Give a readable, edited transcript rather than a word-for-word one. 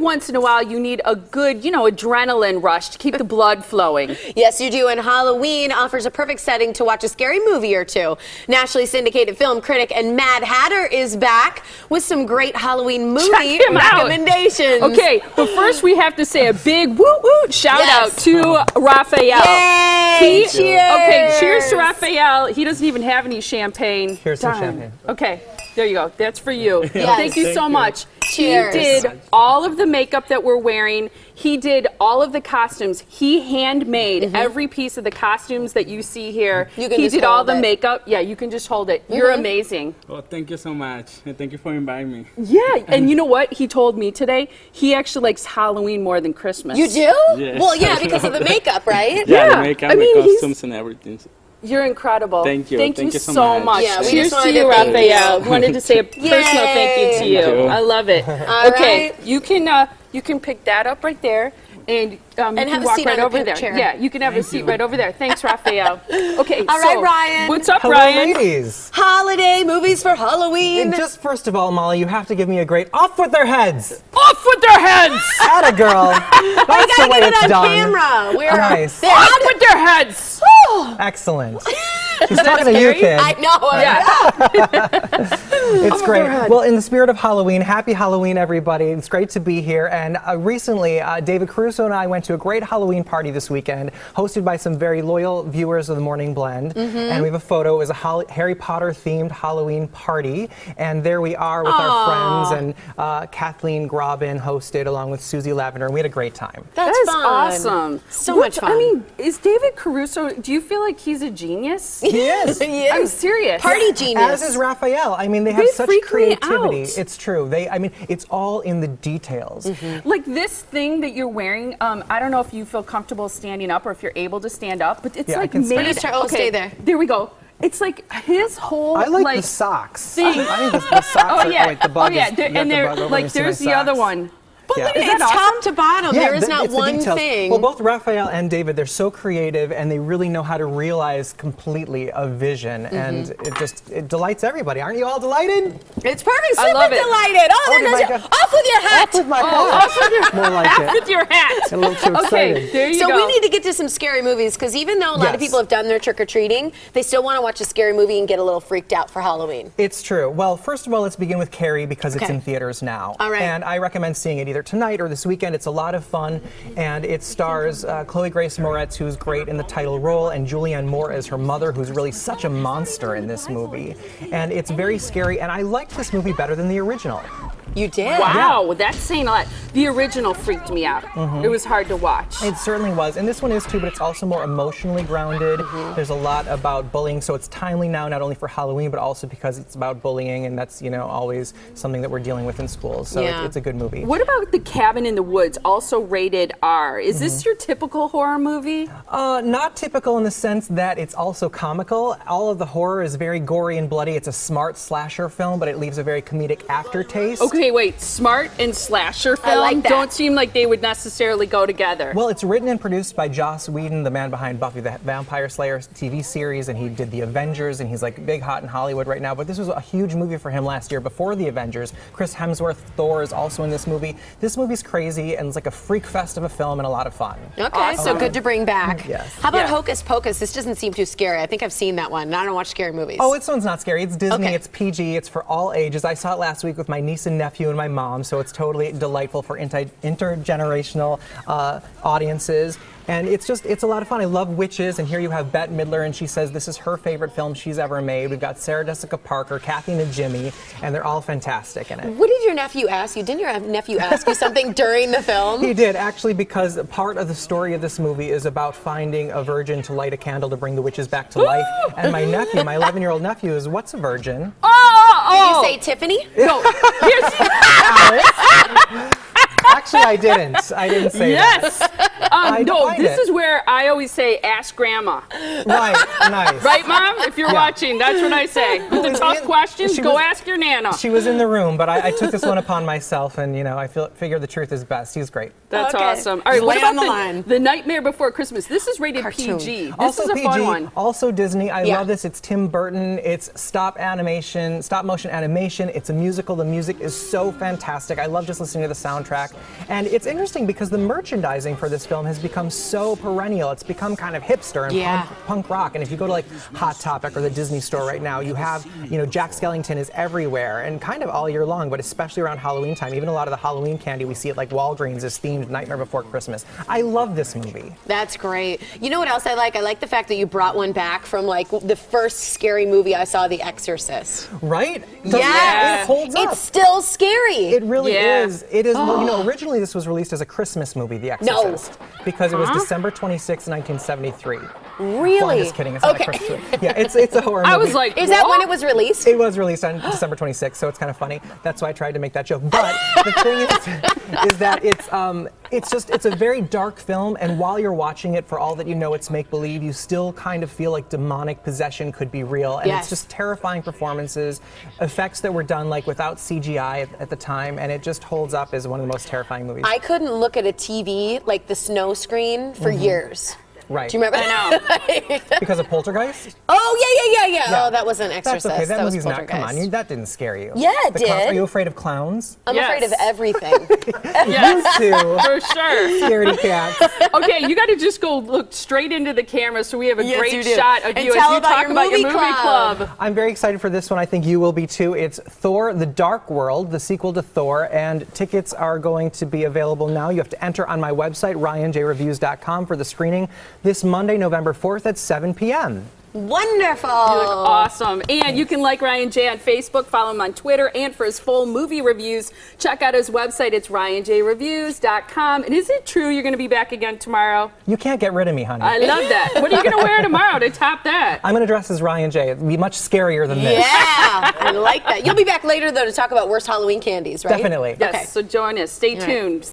once in a while you need a good, adrenaline rush to keep the blood flowing. Yes, you do, and Halloween offers a perfect setting to watch a scary movie or two. Nationally syndicated film critic and Mad Hatter is back with some great Halloween movie recommendations. Okay, but first we have to say a big woo-woo shout-out to Raphael. Yay! Cheers! Okay, cheers to Raphael. He doesn't even have any champagne. Here's some champagne. Okay, there you go. That's for you. Yes. Thank you so much. Cheers. He did all of the makeup that we're wearing. He did all of the costumes. He handmade every piece of the costumes that you see here. You can he just did all hold the it. makeup. Yeah, you can just hold it. You're amazing. Well, thank you so much, and thank you for inviting me. Yeah, and you know what? He told me today he actually likes Halloween more than Christmas. You do? Yeah. Well, yeah, because of the makeup, right? Yeah, the makeup, I mean, the costumes, and everything. You're incredible. Thank you. Thank you so much. Yeah, we Cheers just to wanted you, to thank Raphael. you. Wanted to say a personal thank you to you. Thank you. I love it. Okay, right. you can pick that up right there. And you have can a walk seat right on the over pink there. chair. Yeah, you can have a seat right over there. Thanks, Raphael. Okay, All right, Ryan. What's up, Hello, Ryan? ladies. Holiday movies for Halloween. And just first of all, Molly, you have to give me a great off with their heads. Off with their heads! Atta girl. That's the way Get it it's on done. camera. We're Nice. there. Off with their heads! Excellent. She's talking to you, kid. I know. It's great. Well, in the spirit of Halloween, happy Halloween, everybody. It's great to be here. And recently, David Caruso and I went to a great Halloween party this weekend, hosted by some very loyal viewers of the Morning Blend. And we have a photo. It was a Harry Potter-themed Halloween party. And there we are with our friends. And Kathleen Grobin hosted along with Susie Lavender. And we had a great time. That's That is fun. awesome. So much fun. I mean, is David Caruso, do you feel like he's a genius? He is. He is. I'm serious. Party genius. As is Raphael. I mean, they have They such freak me creativity. out. It's true. I mean, it's all in the details. Like this thing that you're wearing, I don't know if you feel comfortable standing up or if you're able to stand up, but it's Yeah, I like can stand made. up. Oh, stay there. There we go. It's like his whole I like the socks. thing. I think the socks Oh yeah. wait, the bug oh yeah. is, There, you have and the there, bug over like and see my there's the other socks. one. But Yeah. look at Is it. It's that top awesome? to bottom. There is not it's the one details. thing. Well, both Raphael and David, they're so creative and they really know how to realize completely a vision, and it delights everybody. Aren't you all delighted? It's perfect. I Super love it. delighted. Oh, there did goes my your, God. off with your hat. Off with my off with your- hat. More like it. With your hat. A little too Okay, excited. there you So go. we need to get to some scary movies because even though a lot of Yes. people have done their trick-or-treating, they still want to watch a scary movie and get a little freaked out for Halloween. It's true. Well, first of all, let's begin with Carrie because it's Okay. in theaters now. All right. And I recommend seeing it either tonight or this weekend. It's a lot of fun, and it stars Chloe Grace Moretz, who's great in the title role, and Julianne Moore as her mother, who's really such a monster in this movie. And it's very scary, and I liked this movie better than the original. You did? Wow, that's saying a lot. The original freaked me out. It was hard to watch. It certainly was, and this one is too, but it's also more emotionally grounded. There's a lot about bullying, so it's timely now, not only for Halloween, but also because it's about bullying, and that's, always something that we're dealing with in schools, so Yeah. it's a good movie. What about The Cabin in the Woods, also rated R? Is this your typical horror movie? Not typical in the sense that it's also comical. All of the horror is very gory and bloody. It's a smart slasher film, but it leaves a very comedic aftertaste. Okay, wait. Smart and slasher film like that. don't seem like they would necessarily go together. Well, it's written and produced by Joss Whedon, the man behind Buffy the Vampire Slayer TV series, and he did The Avengers, and he's like big hot in Hollywood right now. But this was a huge movie for him last year before The Avengers. Chris Hemsworth, Thor, is also in this movie. This movie's crazy, and it's like a freak fest of a film and a lot of fun. Okay, so good to bring back. Yes. How about Yeah. Hocus Pocus? This doesn't seem too scary. I think I've seen that one, and I don't watch scary movies. Oh, this one's not scary. It's Disney, Okay. it's PG, it's for all ages. I saw it last week with my niece and nephew and my mom, so it's totally delightful for intergenerational audiences. And it's a lot of fun. I love witches, and here you have Bette Midler, and she says this is her favorite film she's ever made. We've got Sarah Jessica Parker, Kathy and Jimmy, and they're all fantastic in it. What did your nephew ask you? Didn't your nephew ask you something during the film? He did, actually, because part of the story of this movie is about finding a virgin to light a candle to bring the witches back to life. And my nephew, my 11-year-old nephew, is, what's a virgin? Did you say Tiffany? No. Here's, Actually, I didn't. I didn't say that. yes. No, this is where I always say, ask grandma. Right, nice. Right, Mom? If you're watching, that's what I say. With the tough questions, go ask your Nana. She was in the room, but I took this one upon myself, and, you know, I figure the truth is best. He's great. That's awesome. All right, what about the Nightmare Before Christmas? This is rated PG. This is a fun one. Also Disney. I love this. It's Tim Burton. It's stop motion animation. It's a musical. The music is so fantastic. I love just listening to the soundtrack. And it's interesting because the merchandising for this film has become so perennial. It's become kind of hipster and punk rock. And if you go to like Hot Topic or the Disney store right now, you have, you know, Jack Skellington is everywhere and kind of all year long, but especially around Halloween time. Even a lot of the Halloween candy we see at like Walgreens is themed Nightmare Before Christmas. I love this movie. That's great. You know what else I like? I like the fact that you brought one back from like the first scary movie I saw, The Exorcist. Right? Yeah. It holds up. It's still scary. It really is. It is. You know, originally this was released as a Christmas movie, The Exorcist, because it was December 26, 1973. Really? Well, I'm just kidding. It's not a Christmas movie. Yeah, it's a horror movie. I was like, is that when it was released? It was released on December 26th, so it's kind of funny. That's why I tried to make that joke. But the thing is that it's a very dark film, and while you're watching it, for all that you know it's make-believe, you still kind of feel like demonic possession could be real. And it's just terrifying performances, effects that were done like without CGI at the time, and it just holds up as one of the most terrifying movies. I couldn't look at a TV, like the snow screen, for years. Right. Do you remember? I know. Because of Poltergeist? Oh, yeah. Oh, that wasn't Exorcist. That's okay. That was movie's not. Come on, that didn't scare you. Yeah, it did. Are you afraid of clowns? I'm afraid of everything. Yes, You too. for sure. Scaredy cats. Okay, you got to just go look straight into the camera so we have a great shot of and you as you talk about your movie club. I'm very excited for this one. I think you will be too. It's Thor: The Dark World, the sequel to Thor, and tickets are going to be available now. You have to enter on my website, ryanjreviews.com, for the screening this Monday, November 4th at 7 p.m. Wonderful. You look awesome. And you can like Ryan J on Facebook, follow him on Twitter, and for his full movie reviews, check out his website. It's ryanjreviews.com. And is it true you're going to be back again tomorrow? You can't get rid of me, honey. I love that. What are you going to wear tomorrow to top that? I'm going to dress as Ryan J. It'll be much scarier than this. Yeah, I like that. You'll be back later, though, to talk about worst Halloween candies, right? Definitely. Yes, Okay. so join us. Stay tuned.